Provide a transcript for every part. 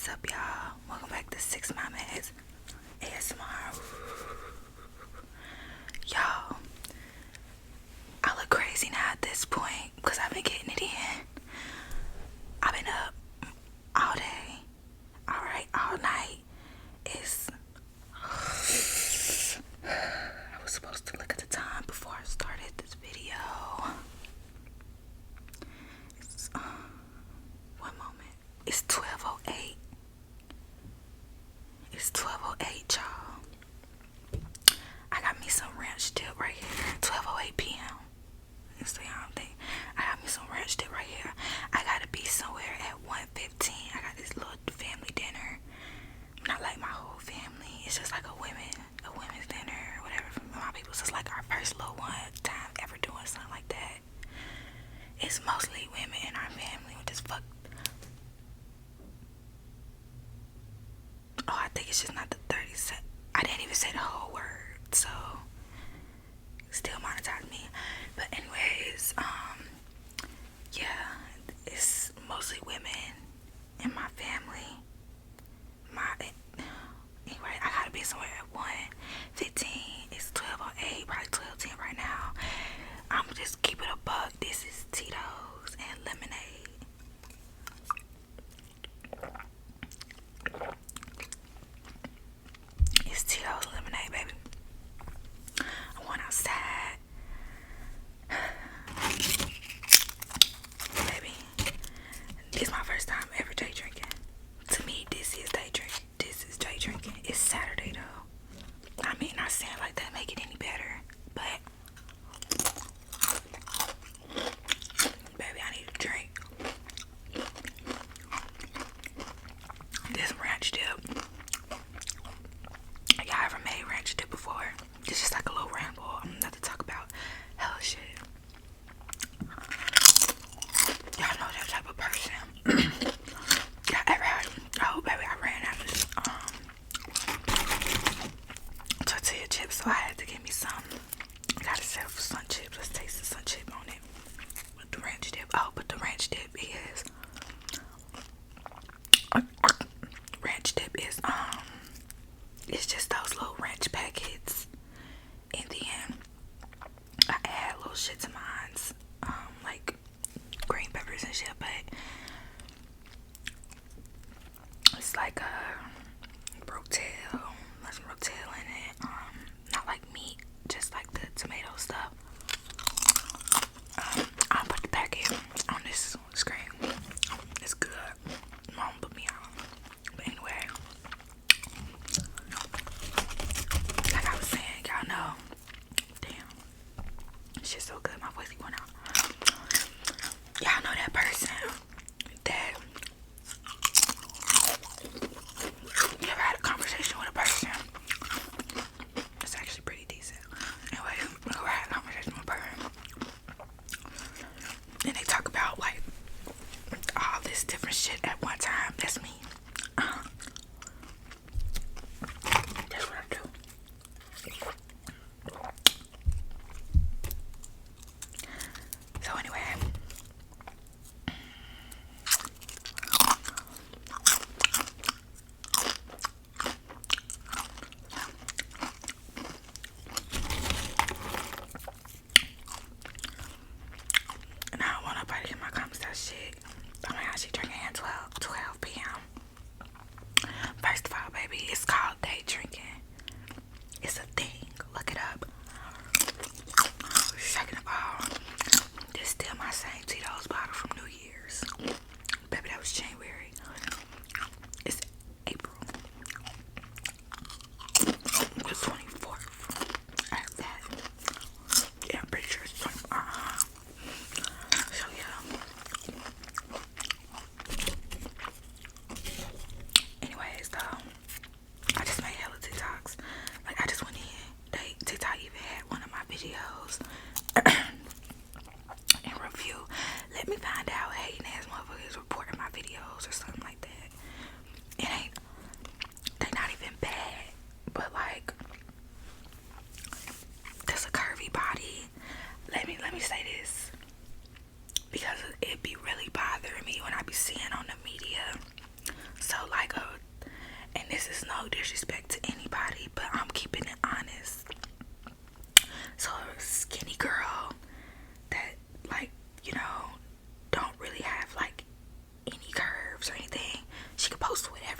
What's up, y'all? Welcome back to Six Mermaids ASMR. Y'all, I look crazy now at this point because I've been getting it in. I've been up all day, all night. I was supposed to look at the time before I started this video. One moment. It's 12:08. It's 12:08, y'all. I got me some ranch dip right here. 12:08 p.m. So y'all think I got me some ranch dip right here. I gotta be somewhere at 1:15. I got this little family dinner. Not like my whole family. It's just like a women's dinner or whatever from my people. So it's like our first little one time ever doing something like that. It's mostly women in our family with this fuck. Oh, I think it's just not the 30 cent. I didn't even say the whole word, so still monetize me. But anyways, yeah, it's mostly women in my family. Anyway, I gotta be somewhere at 1:15. It's 12:08, probably 12:10 right now. I'm just keep it a buck. This is Tito's and lemonade. It's Tito's and lemonade, baby. I went outside. Baby, it's my first time ever day drinking. To me, this is day drinking. This is day drinking. It's Saturday though. I mean, not saying like that make it any better, but baby, I need a drink. This ranch dip. Y'all ever made ranch dip before? It's just like a little ramble. I'm not to talk about hell shit. Y'all know that type of person. Y'all ever had? Oh, baby, I ran out of this tortilla chips, so I had to get me some. I gotta settle for sun chips. Let's taste the sun chip on it with the ranch dip. Oh, but the ranch dip is it's just those little ranch packets, and then I add little shit to mine, like green peppers and shit, but it's like a rotel, there's some rotel in it, not like meat, just like the tomato stuff. I'll put the packet on this screen. It's good. Mom put me on. But anyway, like I was saying, y'all know. Damn. Shit's so good. My voice is going out. Y'all know that person that you ever had a conversation with a person? It's actually pretty decent. Anyway, you ever had a conversation with a person and they talk about like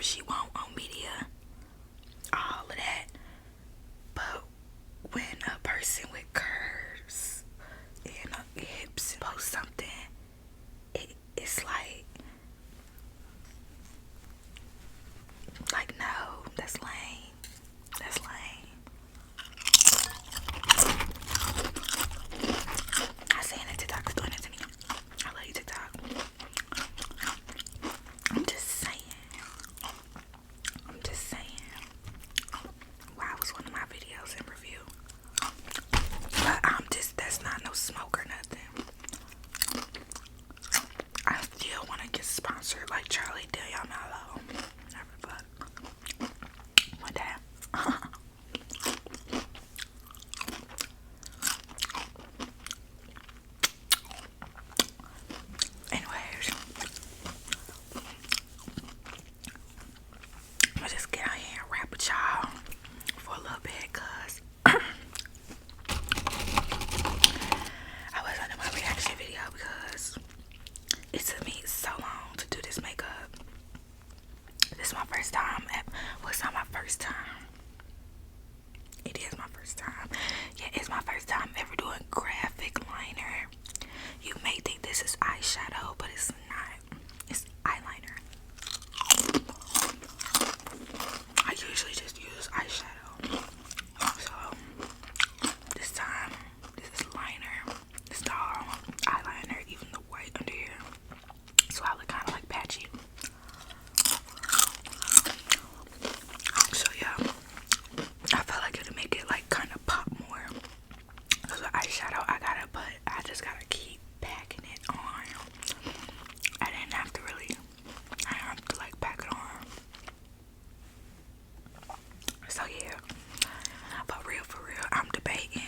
whatever she want on media, all of that. But when a person with curves and hips post something, it's like no, that's lame. That's lame. I saying that TikTok is doing it to me. I love you, TikTok. I'm just saying. Why was one of my videos in review? But that's not no smoke or nothing. I still want to get sponsored like Charlie D'Amelio. Never fuck. One day. Anyways, I'm gonna just get out here and rap with y'all for a little bit, cause I was under my reaction video because it took me so long to do this makeup. This is my first time. Well, it's not my first time. It is my first time. Yeah, it's my first time ever doing graphic liner. You may think this is eyeshadow, but it's not. It's eyeliner. I usually just use eyeshadow. So this time, this is liner. It's all eyeliner, even the white under here. So I look kind of like patchy. So yeah, I felt like it'd make it like kind of pop more. Because with eyeshadow, I just gotta keep packing it on. I didn't have to like pack it on. So yeah, but for real, I'm debating.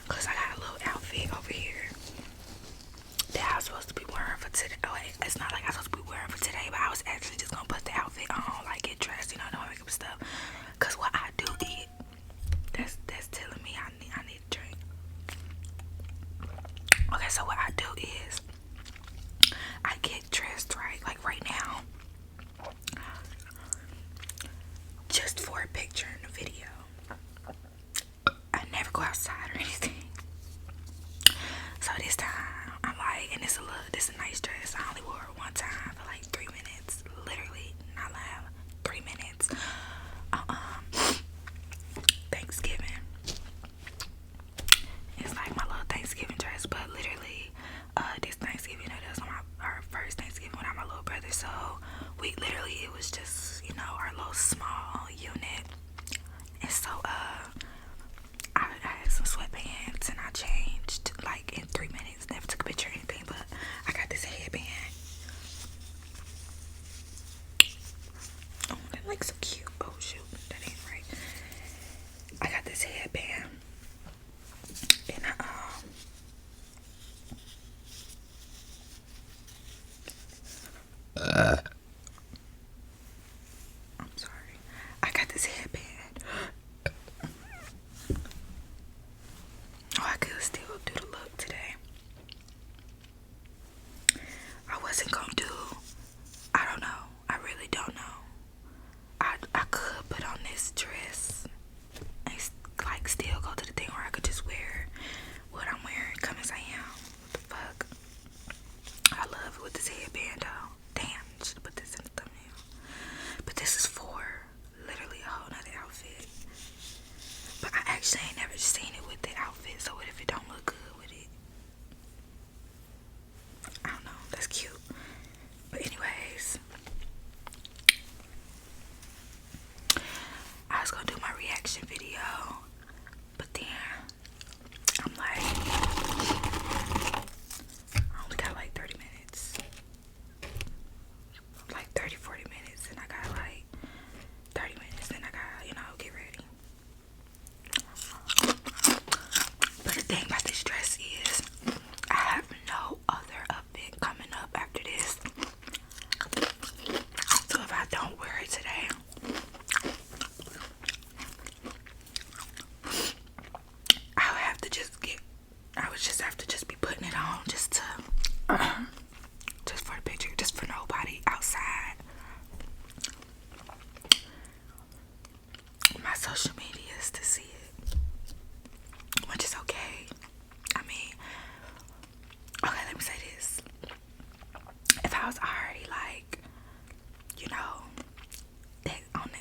Cause I got a little outfit over here that I was supposed to be wearing for today. Oh wait, it's not like I was supposed to be wearing for today, but I was actually just gonna put the outfit on, like get dressed, do my makeup and stuff. Cause what I do eat, that's telling me I need a drink. Okay, so what I do is I get dressed like right now, just for a picture in the video. I never go outside or anything. So this time I'm like, and this a nice dress. I only wore it one time for like 3 minutes, literally, not loud, 3 minutes. Thanksgiving. It's like my little Thanksgiving dress, but literally, this Thanksgiving, that was our first Thanksgiving without my little brother. So it was just, our little small unit. And so, I had some sweatpants and I changed like in 3 minutes. Never took a picture or anything, but I got this headband. Oh, that looks so cute. Oh shoot, that ain't right. I got this headband and I'm sorry. I got this headband. Oh, I could still do the look today. I wasn't gonna do, I don't know. I really don't know. I could put on this dress and like still go to the thing, or I could just wear what I'm wearing, come as I am. What the fuck? I love it with this headband though. Damn, should have put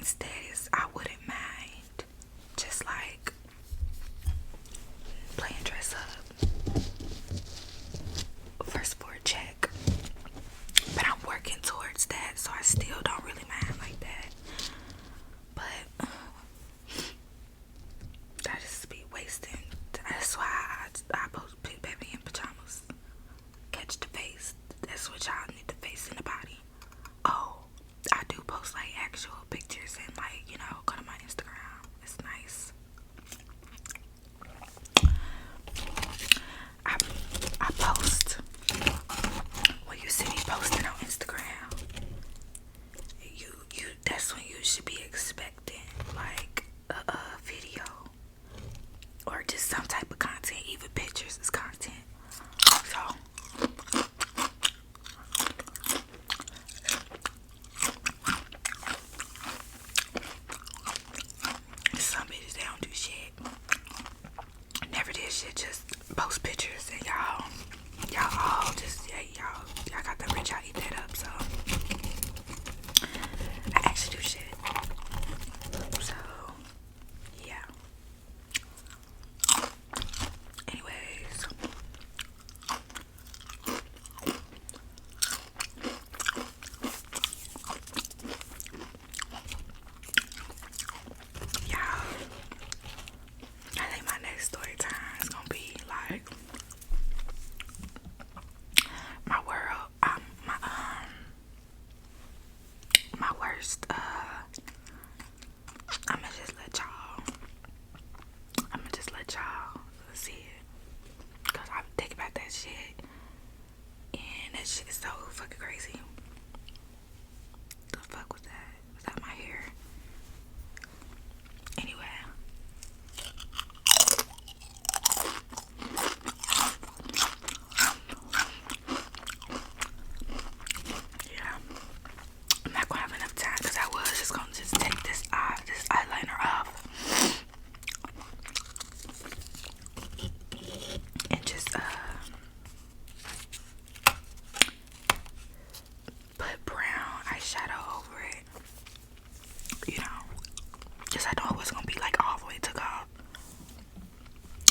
online status, I wouldn't mind just like playing dress up first for a check. But I'm working towards that, so I still don't really mind like that. But I just be wasting. That's why I post Big Baby in pajamas. Catch the face. That's what y'all need, the face and the body. Oh, I do post like actual pictures and like, you know, go to my Instagram. It's nice. I post. When you see me posting on Instagram, you that's when you should be expecting like a video or just some type of content. Even pictures is content. So some bitches, they don't do shit. Never did shit, just post pictures, and y'all all just, yeah, y'all got that rich, y'all eat that up. So I actually do shit. So yeah. Anyways, y'all, I think my next story time is gonna be like my world, my worst. I'ma just let y'all see it, cause I think about that shit, and that shit is so fucking crazy. The fuck was that? Was that my hair? Anyway. Yeah. I'm not gonna have enough time because I was just gonna just take this eyeliner off and just put brown eyeshadow over it. You know, just I know it was gonna be like all the way took off.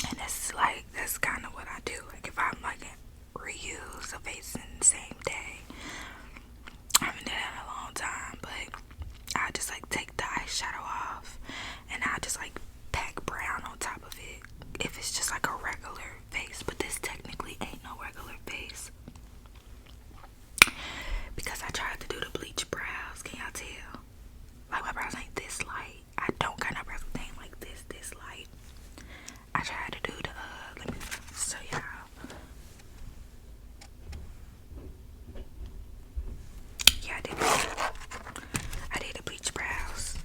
And that's kind of what I do. Like if I'm like reuse a face in the same day. I haven't done that in a long time, but I just like take the eyeshadow off and I just like pack brown on top of it if it's just like a regular face. But this technically ain't no regular face because I tried to do the bleach brows. Can y'all tell? Like my brows ain't this light. I don't got no brows that ain't like this light. I tried to do the let me show y'all. Yeah, I did the bleach brows.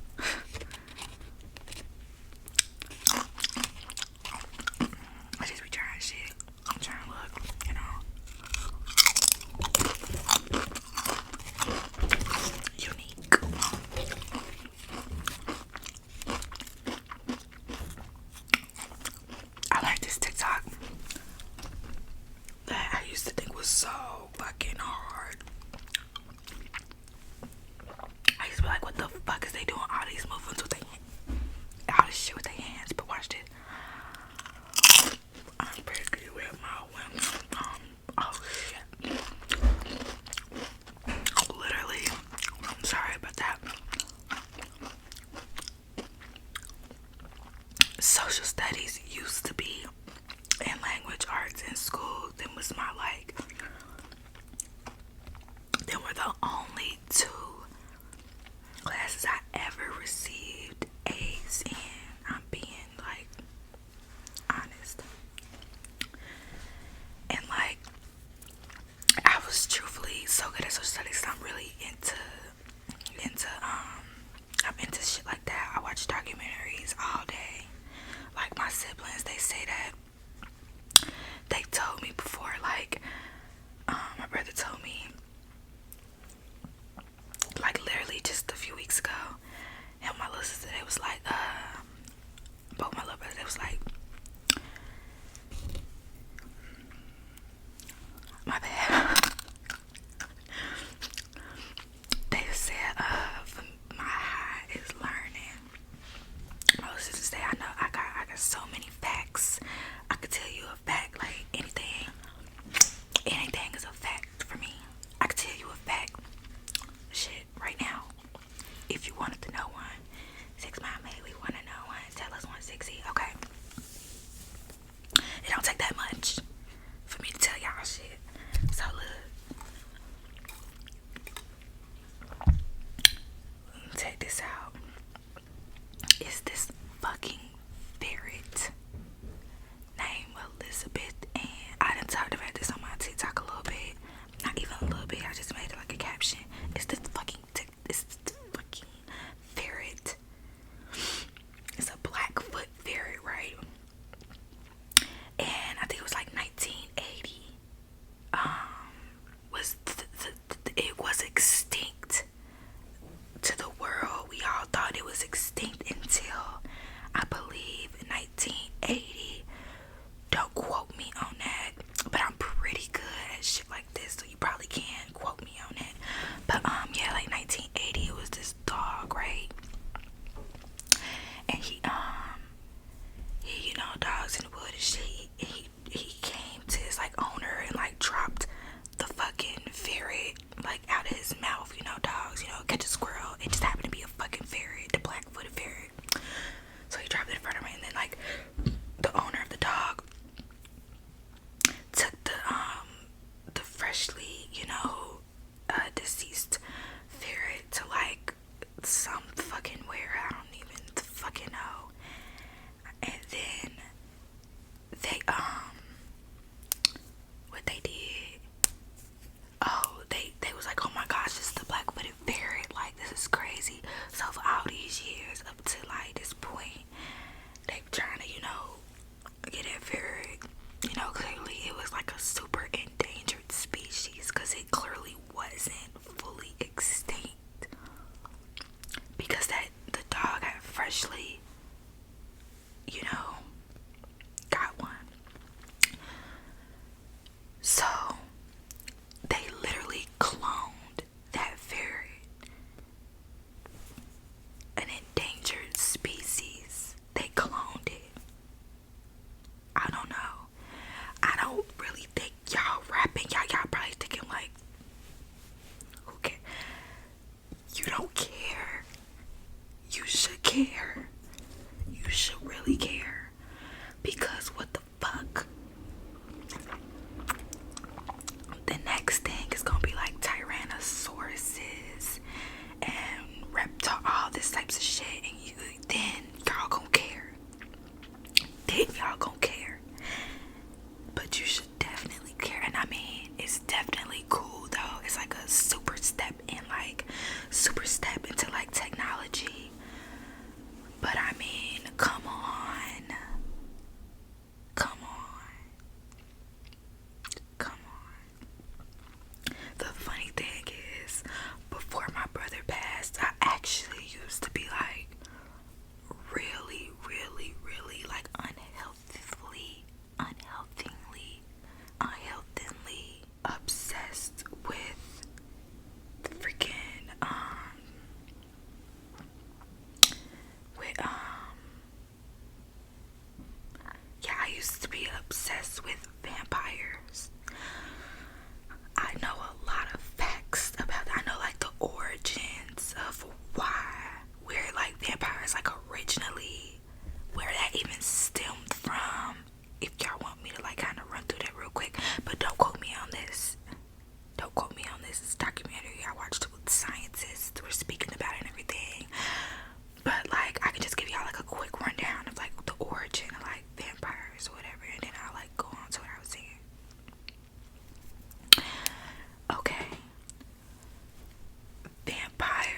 I just be trying shit. I'm trying to look, you know, unique. I like this TikTok that I used to think was so fucking hard. I used to be like, what the fuck is they doing all these movements with all this shit with their hands? But watch this. I'm pretty with my women. Oh shit. Literally, I'm sorry about that. Social studies used to be in language arts in school. Them was my like. Them were the only two classes I ever received A's in. I'm being like honest. And like I was truthfully so good at social studies. I'm really into I'm into shit like that. I watch documentaries all day. Like my siblings, they say that they told me before, like my brother told me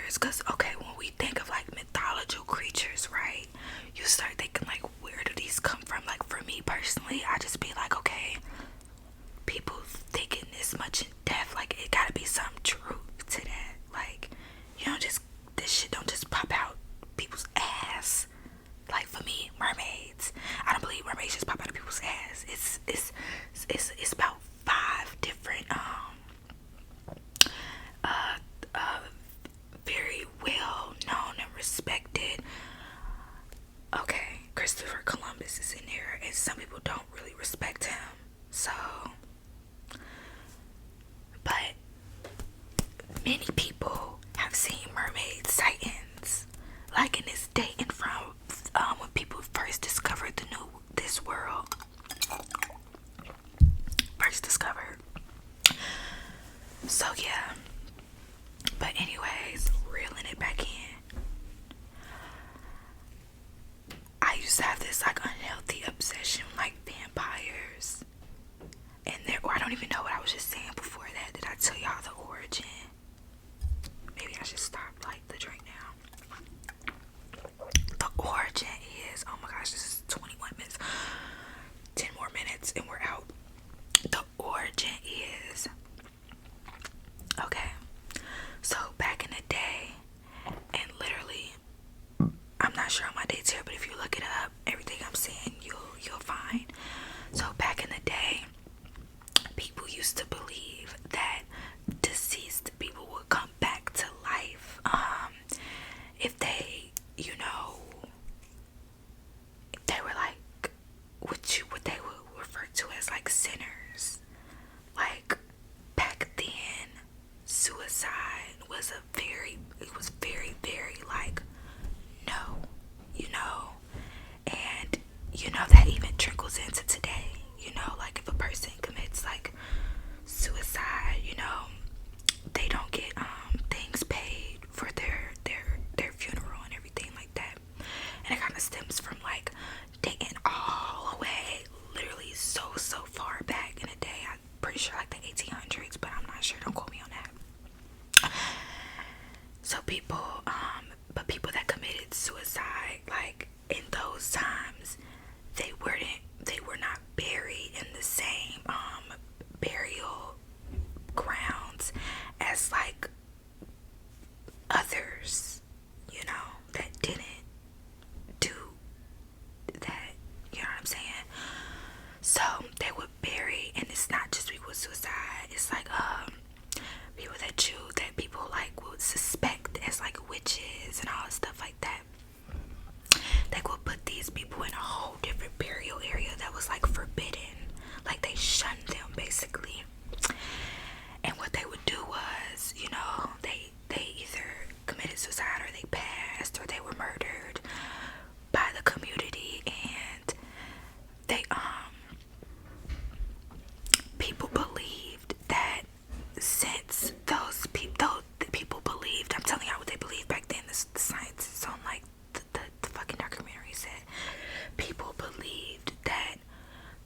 creatures, because okay, when we think of like mythological creatures, right, you start thinking like, where do these come from? Like for me personally, I just be like, okay, people thinking this much in depth, like it gotta be some truth to that. Like, you know, just this shit don't just pop out people's ass. Like for me, mermaids, I don't believe mermaids just pop out of people's ass. It's about 5 different very well known and respected. Okay, Christopher Columbus is in there, and some people don't really respect him. So, but many people have seen mermaid sightings, like in this dating from when people first discovered this world. First discovered. So yeah. But anyways, reeling it back in. I used to have this like unhealthy obsession like vampires. And or I don't even know what I was just saying before that. Did I tell y'all the origin? Maybe I should stop like the drink now. The origin is, oh my gosh, this is 21 minutes. 10 more minutes and we're out. The origin is, okay, so back in the day, and literally, I'm not sure on my dates here, but if you look it up, everything I'm saying you'll find. So back in the day, people used to believe that deceased people would come back to life if they, you know, they were like what they would refer to as like sinners. Like back then, suicide was very like no, you know, and you know that even trickles into today. You know, like if a person commits like suicide, you know, they don't get things paid for their funeral and everything like that. And it kind of stems from like dating all the way literally so far back in the day. I'm pretty sure like the 1800s, but I'm not sure, don't quote me on that. So but people that committed suicide like in those times, they were not buried in the same burial grounds as like others, you know, that didn't do that, you know what I'm saying? So they would bury, and it's not just people with suicide, it's like people that people like would suspect as like witches and all stuff like that. They would put these people in a whole different burial area that was like forbidden, like they shunned them basically. And what they would do was, you know, they either committed suicide or they passed or they were murdered by the community. And they people believed that since those people believed, I'm telling y'all what they believed back then, the science is on like the fucking documentary said, people believed that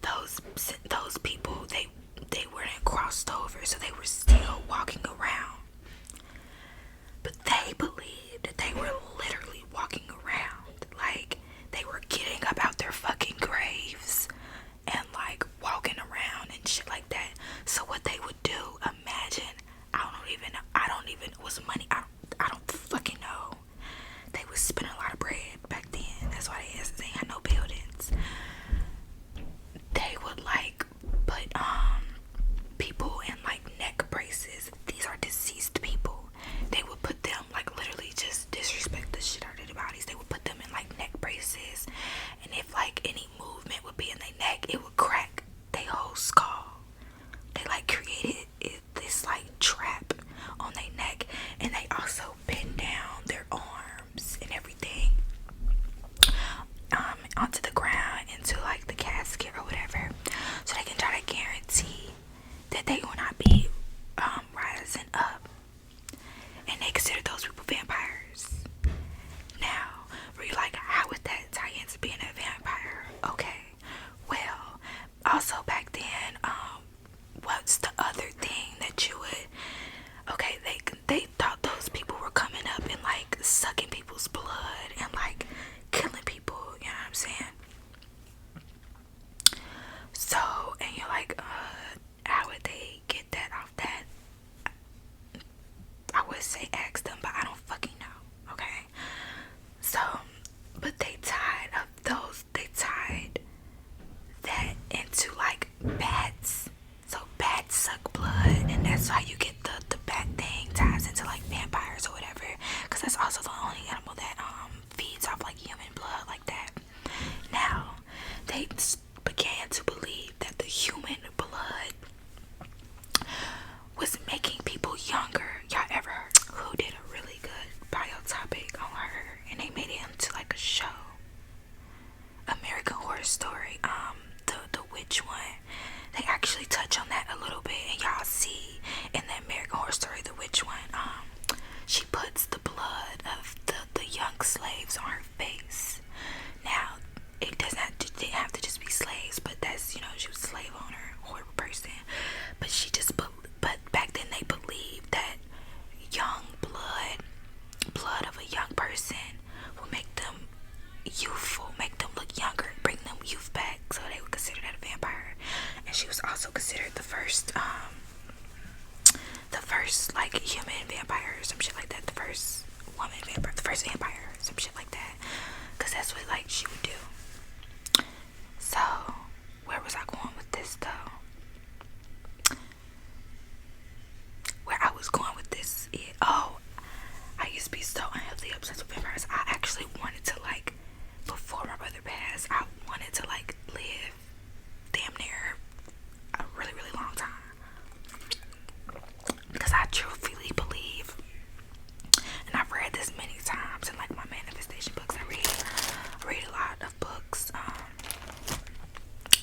those people, they weren't crossed over, so they were still walking around, but they believed that they were literally walking around, like they were getting up out their fucking graves and like walking around and shit like that. So what they would do, imagine, I don't even was money, I don't fucking know. They was spending a lot of bread back then. That's why they had no buildings. They would like put people in like neck braces. These are deceased people. They would put them like literally just disrespect the shit out of their bodies. They would put them in like neck braces, and if like any movement would be in their neck, it would crack their whole skull. They like created this like trap on their neck, and they also bend down their arms and everything onto the ground, into like the casket or whatever, so they can try to guarantee that they will not be rising up. And they consider those people vampires. Now, were you like, how would that tie into being a vampire? Okay, well, also back then, what's the other thing that you would, okay, they thought those people were coming up in would say ask them, but I don't fucking know. Okay, so but they tied that into like bats. So bats suck blood, and that's how you get the bat thing ties into like vampires or whatever. Cause that's also the only animal that feeds off like human blood like that. Now they began to believe that the human blood was making people younger. Y'all ever heard who did a really good biotopic on her, and they made it into like a show? American Horror Story, the witch one. They actually touch on that a little bit, and y'all see in the American Horror Story, the witch one, she puts the blood of the young slaves on her face. Now, it doesn't have to, they have to just be slaves, but that's, she was a slave owner, horrible person. But but back then they believed that young blood of a young person will make them youthful, make them look younger, bring them youth back, so they would consider that a vampire. And she was also considered the first like human vampire or some shit like that, the first woman vampire, the first vampire, some shit like that, because that's what like she would do. So where was I going with this though? Where I was going with this is, I used to be so unhealthy obsessed with vampires. I actually wanted to, like, before my brother passed, I wanted to like live damn near a really, really long time, because I truthfully believe, and I've read this many times in like my manifestation books. I read a lot of books.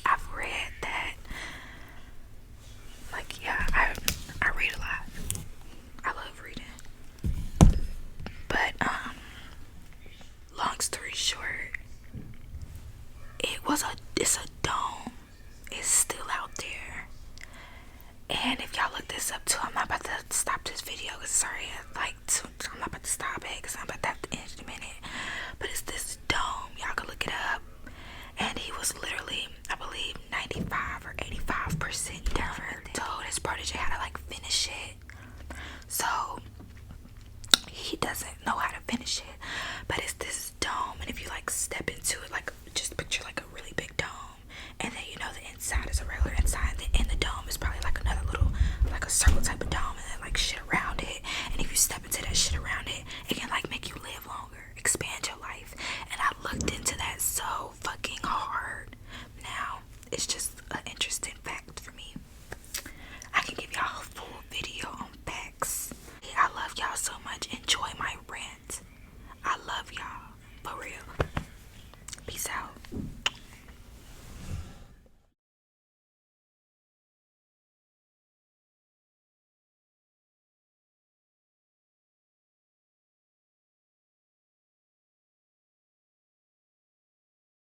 I've read that, like, yeah, I read a lot. I love reading. But long story short, it's a dome. It's still out there. And if y'all look this up too, I'm not about to stop this video, because I'm not about to stop it, because I'm about to have to end in a minute. But it's this dome. Y'all can look it up. And he was literally, I believe, 95 or 85% done. Told his protege how to like finish it. So he doesn't know how to finish it. But it's this dome, and if you like step into it, like just picture like a really big dome, and then the inside is a regular inside, and then in the dome is probably like another little, like a circle type of dome.